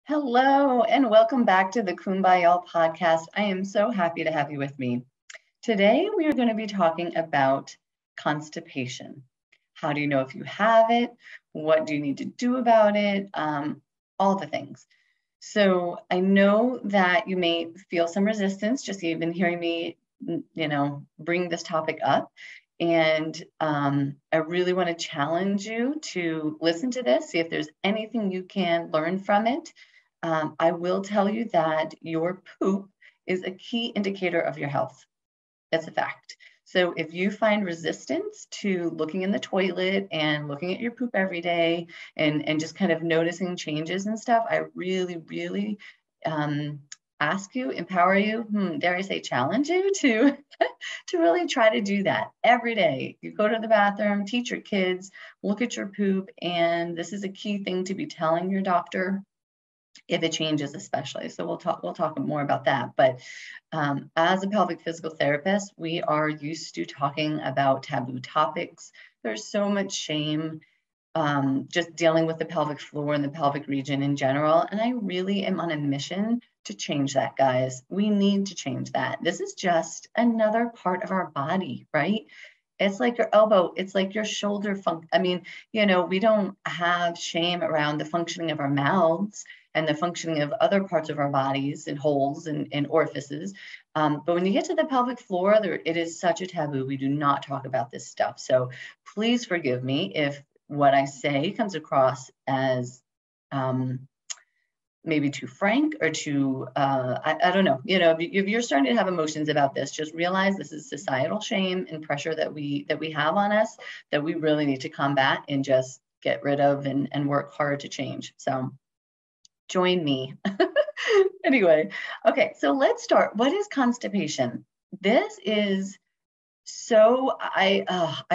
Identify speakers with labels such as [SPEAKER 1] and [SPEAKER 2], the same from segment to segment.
[SPEAKER 1] Hello, and welcome back to the Kumbaya podcast. I am so happy to have you with me. Today, we are going to be talking about constipation. How do you know if you have it? What do you need to do about it? All the things. So, I know that you may feel some resistance just even hearing me, bring this topic up. And I really want to challenge you to listen to this, see if there's anything you can learn from it. I will tell you that your poop is a key indicator of your health. That's a fact. So if you find resistance to looking in the toilet and looking at your poop every day and just kind of noticing changes and stuff, I really ask you, empower you, dare I say challenge you to to really try to do that every day. You go to the bathroom, teach your kids, look at your poop, and this is a key thing to be telling your doctor if it changes, especially. So we'll talk more about that. But as a pelvic physical therapist, we are used to talking about taboo topics. There's so much shame just dealing with the pelvic floor and the pelvic region in general. And I really am on a mission to change that, guys. We need to change that. This is just another part of our body, right? It's like your elbow, it's like your shoulder I mean, we don't have shame around the functioning of our mouths and the functioning of other parts of our bodies and holes and orifices. But when you get to the pelvic floor, it is such a taboo. We do not talk about this stuff. So please forgive me if what I say comes across as maybe too frank or too, I don't know, if you're starting to have emotions about this, just realize this is societal shame and pressure that we have on us that we really need to combat and just get rid of and work hard to change. So join me. Anyway, okay, so let's start. What is constipation? This is so I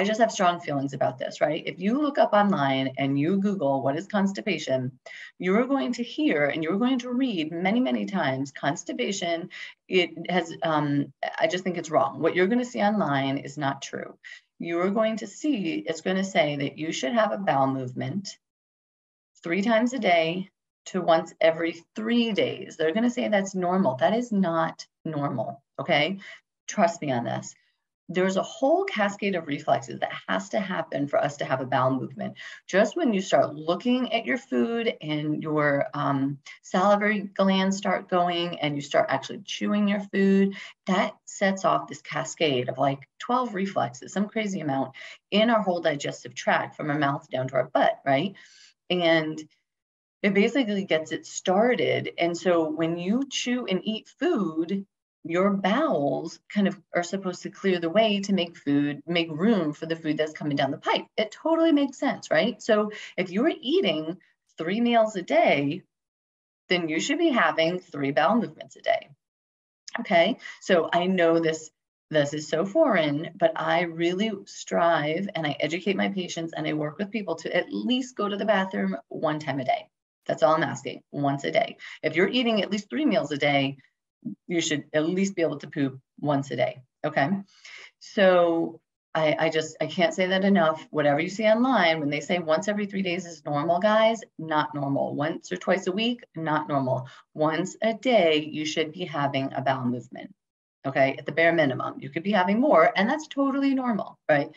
[SPEAKER 1] just have strong feelings about this, right? If you look up online and you Google what is constipation, you're going to hear and you're going to read many times constipation. It has I just think it's wrong. What you're going to see online is not true. You're going to see it's going to say that you should have a bowel movement 3 times a day to once every 3 days. They're going to say that's normal. That is not normal, okay? Trust me on this. There's a whole cascade of reflexes that has to happen for us to have a bowel movement. Just when you start looking at your food and your salivary glands start going and you start actually chewing your food, that sets off this cascade of like 12 reflexes, some crazy amount in our whole digestive tract from our mouth down to our butt, right? And it basically gets it started. And so when you chew and eat food, your bowels kind of are supposed to clear the way to make room for the food that's coming down the pipe. It totally makes sense, right? So if you're eating 3 meals a day, then you should be having 3 bowel movements a day. Okay, so I know this is so foreign, but I really strive and I educate my patients and I work with people to at least go to the bathroom 1 time a day. That's all I'm asking, once a day. If you're eating at least 3 meals a day, you should at least be able to poop once a day. Okay. So I can't say that enough. Whatever you see online, when they say once every 3 days is normal, guys, not normal. Once or twice a week, not normal. Once a day, you should be having a bowel movement. Okay. At the bare minimum, you could be having more, and that's totally normal, right?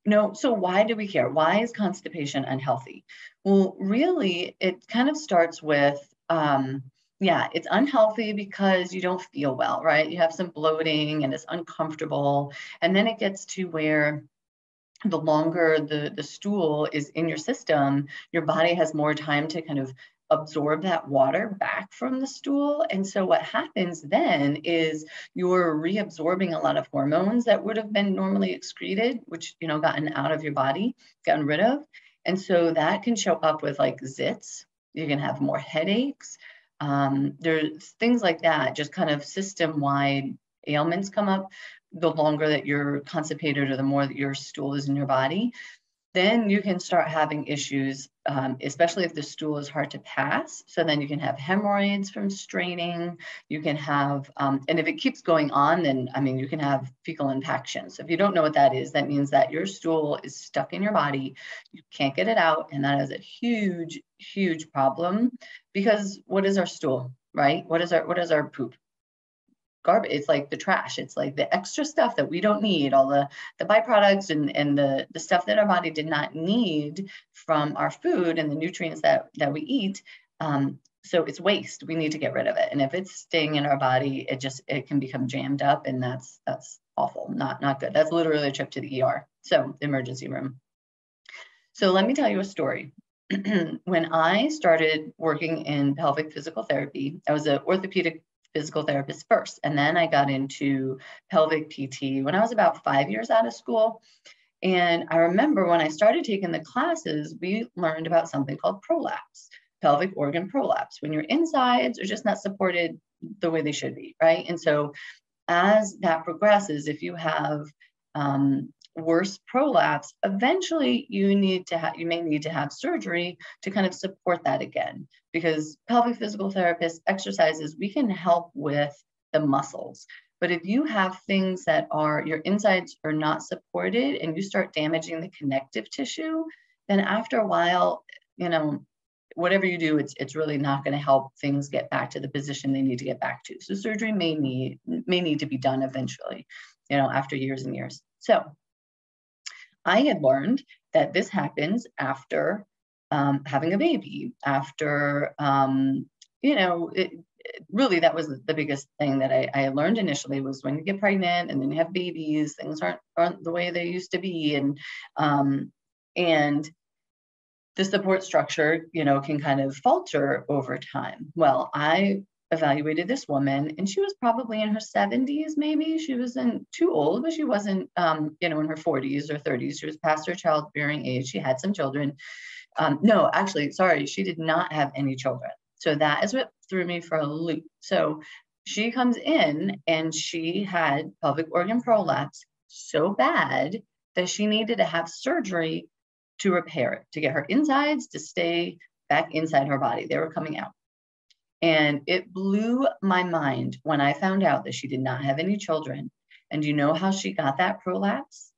[SPEAKER 1] No, so why do we care? Why is constipation unhealthy? Well, really, it kind of starts with, it's unhealthy because you don't feel well, right? You have some bloating and it's uncomfortable. And then it gets to where the longer the stool is in your system, your body has more time to kind of absorb that water back from the stool. And so what happens then is you're reabsorbing a lot of hormones that would have been normally excreted, which, gotten out of your body, gotten rid of. And so that can show up with like zits. You can have more headaches. There's things like that, just kind of system-wide ailments come up the longer that you're constipated or the more that your stool is in your body. then you can start having issues, especially if the stool is hard to pass. So then you can have hemorrhoids from straining. You can have, and if it keeps going on, then, I mean, you can have fecal impaction. So if you don't know what that is, that means that your stool is stuck in your body. You can't get it out. And that is a huge, huge problem, because what is our stool, right? What is our poop? Garbage. It's like the trash. It's like the extra stuff that we don't need, all the byproducts and the stuff that our body did not need from our food and the nutrients that we eat. So it's waste. We need to get rid of it. And if it's staying in our body, it can become jammed up, and that's awful. Not good. That's literally a trip to the ER. So emergency room. So let me tell you a story. When I started working in pelvic physical therapy, I was an orthopedic physical therapist first, and then I got into pelvic PT when I was about 5 years out of school. And I remember when I started taking the classes, we learned about something called prolapse, pelvic organ prolapse, when your insides are just not supported the way they should be, right? And so as that progresses, if you have worse prolapse, eventually you may need to have surgery to kind of support that again, because pelvic physical therapist exercises, we can help with the muscles. But if you have things that your insides are not supported and you start damaging the connective tissue, then after a while, whatever you do, it's really not going to help things get back to the position they need to get back to. So surgery may need to be done eventually, after years and years. So I had learned that this happens after having a baby, after, really that was the biggest thing that I learned initially, was when you get pregnant and then you have babies, things aren't the way they used to be. And the support structure, can kind of falter over time. Well, I evaluated this woman, and she was probably in her 70s, maybe. She wasn't too old, but she wasn't, in her 40s or 30s. She was past her childbearing age. She had some children. No, actually, sorry, she did not have any children. So that is what threw me for a loop. So she comes in and she had pelvic organ prolapse so bad that she needed to have surgery to repair it, to get her insides to stay back inside her body. They were coming out. And it blew my mind when I found out that she did not have any children. And you know how she got that prolapse?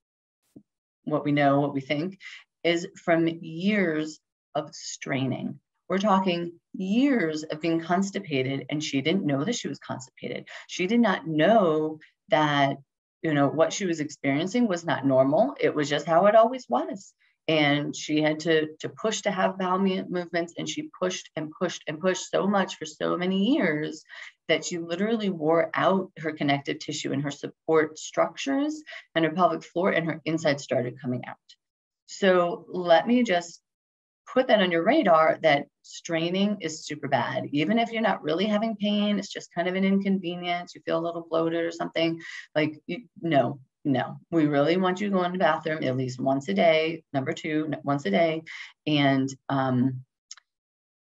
[SPEAKER 1] What we think, is from years of straining. We're talking years of being constipated, and she didn't know that she was constipated. She did not know that, what she was experiencing was not normal. It was just how it always was. And she had to push to have bowel movements, and she pushed and pushed and pushed so much for so many years that she literally wore out her connective tissue and her support structures and her pelvic floor, and her insides started coming out. So let me just put that on your radar, that straining is super bad. Even if you're not really having pain, it's just kind of an inconvenience, you feel a little bloated or something, no, we really want you to go in the bathroom at least once a day. Number 2, once a day, and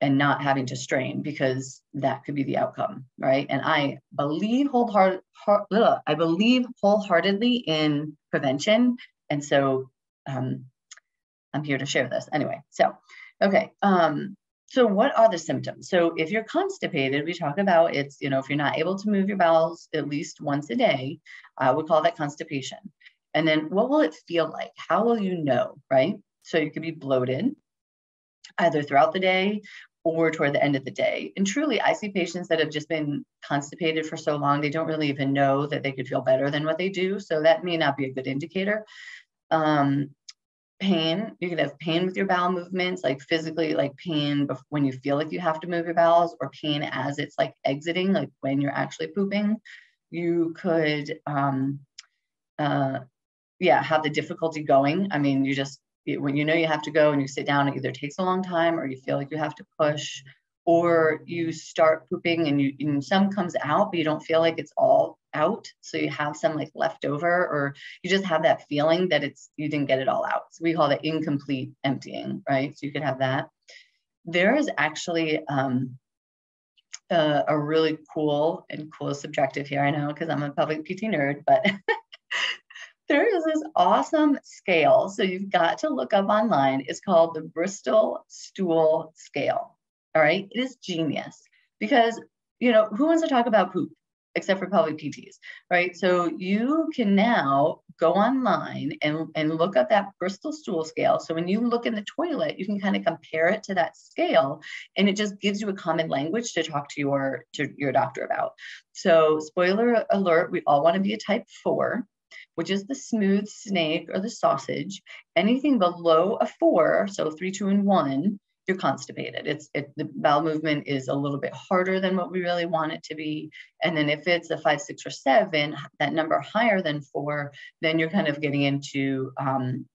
[SPEAKER 1] not having to strain, because that could be the outcome, right? And I believe wholeheartedly in prevention, and so I'm here to share this anyway. So, okay. So what are the symptoms? So if you're constipated, we talk about it's, if you're not able to move your bowels at least once a day, I would call that constipation. And then what will it feel like? How will you know, right? So you could be bloated either throughout the day or toward the end of the day. And truly, I see patients that have just been constipated for so long, they don't really even know that they could feel better than what they do. So that may not be a good indicator. Pain, you could have pain with your bowel movements, like physically, like pain when you feel like you have to move your bowels, or pain as it's like exiting, like when you're actually pooping. You could, have the difficulty going. I mean, when you have to go and you sit down, it either takes a long time, or you feel like you have to push, or you start pooping and some comes out, but you don't feel like it's all out. So you have some like left over, or you just have that feeling that you didn't get it all out. So we call that incomplete emptying, right? So you could have that. There is actually a really cool subjective here, I know, because I'm a pelvic PT nerd, but There is this awesome scale. So you've got to look up online. It's called the Bristol Stool Scale. All right. It is genius because, who wants to talk about poop except for pelvic PTs, right? So you can now go online and look up that Bristol Stool Scale. So when you look in the toilet, you can kind of compare it to that scale, and it just gives you a common language to talk to your doctor about. So spoiler alert, we all want to be a type 4, which is the smooth snake or the sausage. Anything below a 4, so 3, 2, and 1, you're constipated. The bowel movement is a little bit harder than what we really want it to be. And then if it's a 5, 6, or 7, that number higher than 4, then you're kind of getting into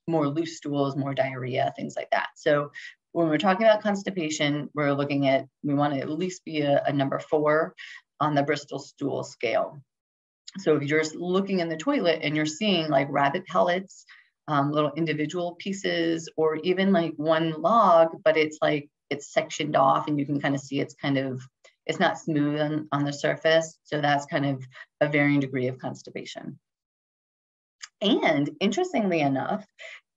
[SPEAKER 1] more loose stools, more diarrhea, things like that. So when we're talking about constipation, we want to at least be a number 4 on the Bristol Stool Scale. So if you're looking in the toilet and you're seeing like rabbit pellets, little individual pieces, or even like one log, but it's sectioned off and you can kind of see it's not smooth on the surface. So that's kind of a varying degree of constipation. And interestingly enough,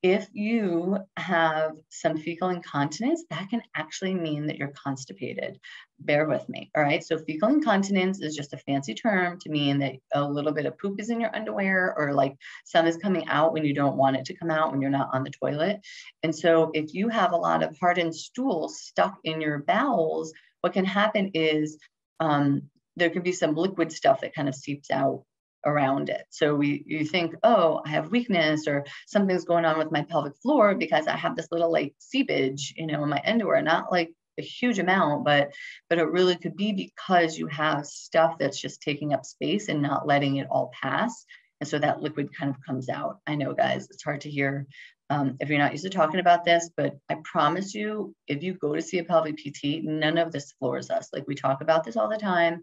[SPEAKER 1] if you have some fecal incontinence, that can actually mean that you're constipated. Bear with me, all right? So fecal incontinence is just a fancy term to mean that a little bit of poop is in your underwear, or like some is coming out when you don't want it to come out when you're not on the toilet. And so if you have a lot of hardened stool stuck in your bowels, what can happen is there could be some liquid stuff that kind of seeps out around it. So you think, oh, I have weakness or something's going on with my pelvic floor because I have this little like seepage, in my underwear, not like a huge amount, but it really could be because you have stuff that's just taking up space and not letting it all pass. And so that liquid kind of comes out. I know, guys, it's hard to hear if you're not used to talking about this, but I promise you, if you go to see a pelvic PT, none of this floors us. Like, we talk about this all the time.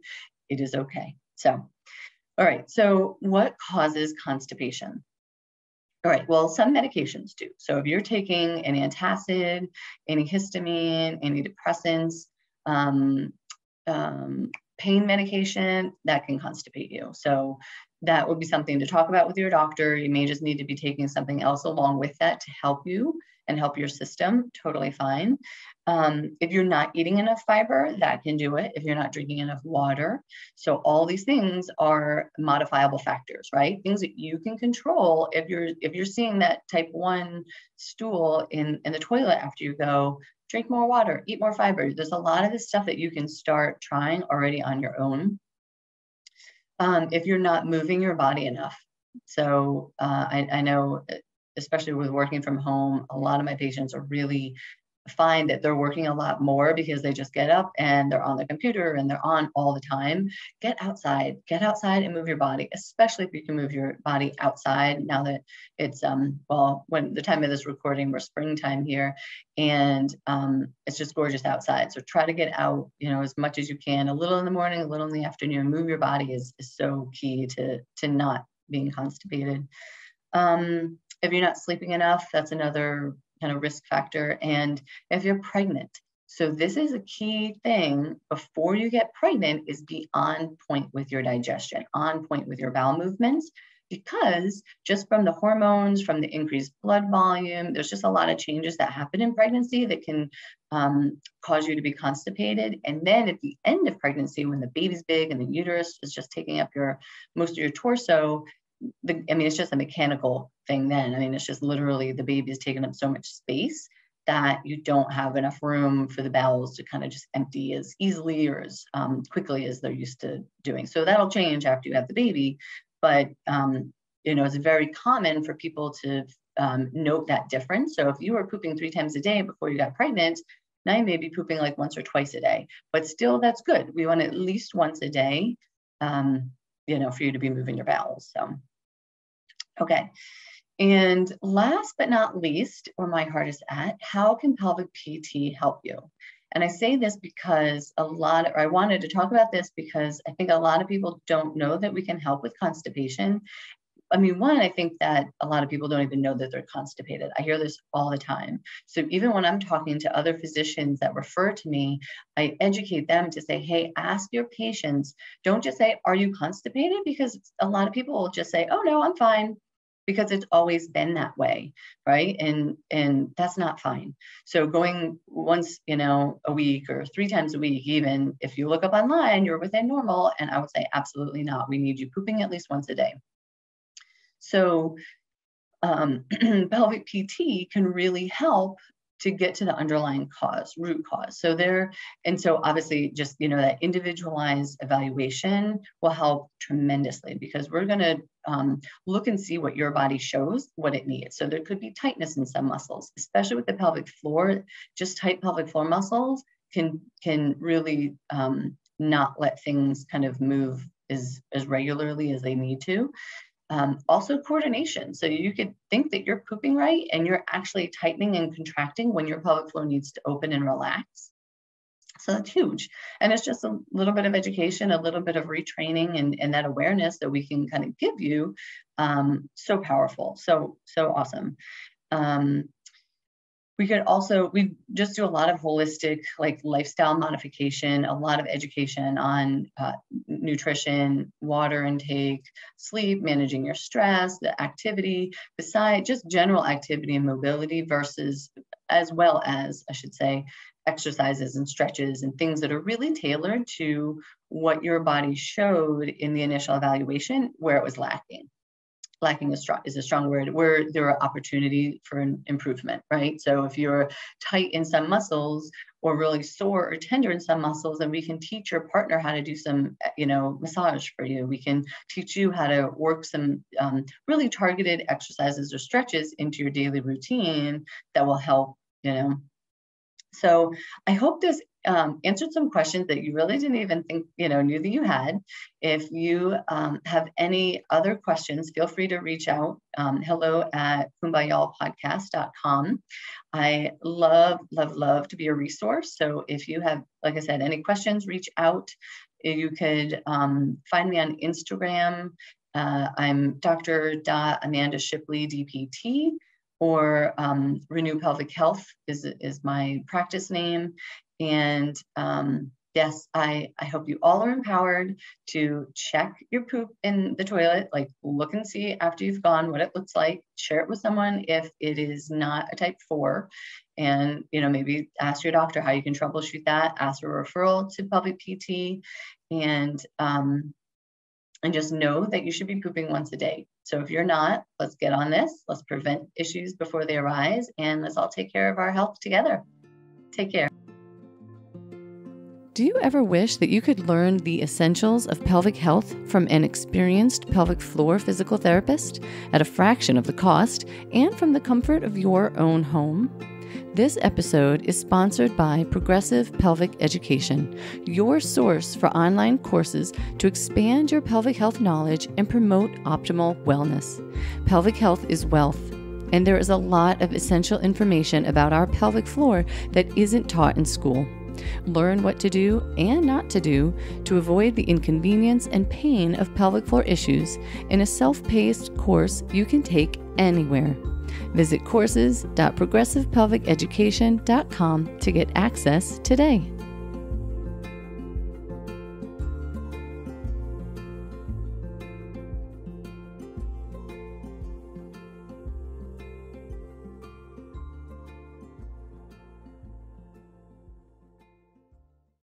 [SPEAKER 1] It is okay. So all right, so what causes constipation? All right, well, some medications do. So if you're taking an antacid, antihistamine, antidepressants, pain medication, that can constipate you. So that would be something to talk about with your doctor. You may just need to be taking something else along with that to help you and help your system. Totally fine. If you're not eating enough fiber, that can do it. If you're not drinking enough water. So all these things are modifiable factors, right? Things that you can control. If you're seeing that type 1 stool in the toilet after you go, drink more water, eat more fiber. There's a lot of this stuff that you can start trying already on your own. If you're not moving your body enough. So I know, especially with working from home, a lot of my patients are really find that they're working a lot more because they just get up and they're on the computer and they're on all the time. Get outside and move your body, especially if you can move your body outside now that it's, when the time of this recording, we're springtime here, and it's just gorgeous outside. So try to get out, as much as you can, a little in the morning, a little in the afternoon. Move your body is so key to not being constipated. If you're not sleeping enough, that's another kind of risk factor. And if you're pregnant, so this is a key thing before you get pregnant, is be on point with your digestion, on point with your bowel movements, because just from the hormones, from the increased blood volume, there's just a lot of changes that happen in pregnancy that can cause you to be constipated. And then at the end of pregnancy, when the baby's big and the uterus is just taking up most of your torso, it's just a mechanical thing then. It's just literally the baby is taking up so much space that you don't have enough room for the bowels to kind of just empty as easily or as quickly as they're used to doing. So that'll change after you have the baby. But, it's very common for people to note that difference. So if you were pooping 3 times a day before you got pregnant, now you may be pooping like once or twice a day. But still, that's good. We want at least once a day, for you to be moving your bowels. So, okay. And last but not least, where my heart is at, how can pelvic PT help you? And I say this because I wanted to talk about this because I think a lot of people don't know that we can help with constipation. One, I think that a lot of people don't even know that they're constipated. I hear this all the time. So even when I'm talking to other physicians that refer to me, I educate them to say, hey, ask your patients. Don't just say, are you constipated? Because a lot of people will just say, oh, no, I'm fine. because it's always been that way, right? And that's not fine. So going once, a week or 3 times a week, even if you look up online, you're within normal. And I would say absolutely not. We need you pooping at least once a day. So pelvic PT can really help to get to the underlying root cause. So obviously just, that individualized evaluation will help tremendously, because we're going to look and see what your body shows, what it needs. So there could be tightness in some muscles, especially with the pelvic floor. Just tight pelvic floor muscles can really not let things kind of move as regularly as they need to. Also coordination. So you could think that you're pooping right and you're actually tightening and contracting when your pelvic floor needs to open and relax. So that's huge. And it's just a little bit of education, a little bit of retraining and that awareness that we can kind of give you. So powerful. So awesome. We just do a lot of holistic, like lifestyle modification, a lot of education on nutrition, water intake, sleep, managing your stress, the activity, besides just general activity and mobility versus, as well as, I should say, exercises and stretches and things that are really tailored to what your body showed in the initial evaluation where it was lacking. Lacking is a strong word, where there are opportunity for an improvement, right? So if you're tight in some muscles or really sore or tender in some muscles, then we can teach your partner how to do some, massage for you. We can teach you how to work some really targeted exercises or stretches into your daily routine that will help, So I hope this answered some questions that you really didn't even think, knew that you had. If you have any other questions, feel free to reach out. hello@kumbayalpodcast.com. I love to be a resource. So if you have, like I said, any questions, reach out. You could find me on Instagram. I'm Dr. Amanda Shipley, DPT. Or Renew Pelvic Health is my practice name. And yes, I hope you all are empowered to check your poop in the toilet, like look and see after you've gone what it looks like, share it with someone if it is not a type 4, and maybe ask your doctor how you can troubleshoot that, ask for a referral to pelvic PT, and just know that you should be pooping once a day. So if you're not, let's get on this. Let's prevent issues before they arise, and let's all take care of our health together. Take care.
[SPEAKER 2] Do you ever wish that you could learn the essentials of pelvic health from an experienced pelvic floor physical therapist at a fraction of the cost and from the comfort of your own home? This episode is sponsored by Progressive Pelvic Education, your source for online courses to expand your pelvic health knowledge and promote optimal wellness. Pelvic health is wealth, and there is a lot of essential information about our pelvic floor that isn't taught in school. Learn what to do and not to do to avoid the inconvenience and pain of pelvic floor issues in a self-paced course you can take anywhere. Visit courses.progressivepelviceducation.com to get access today.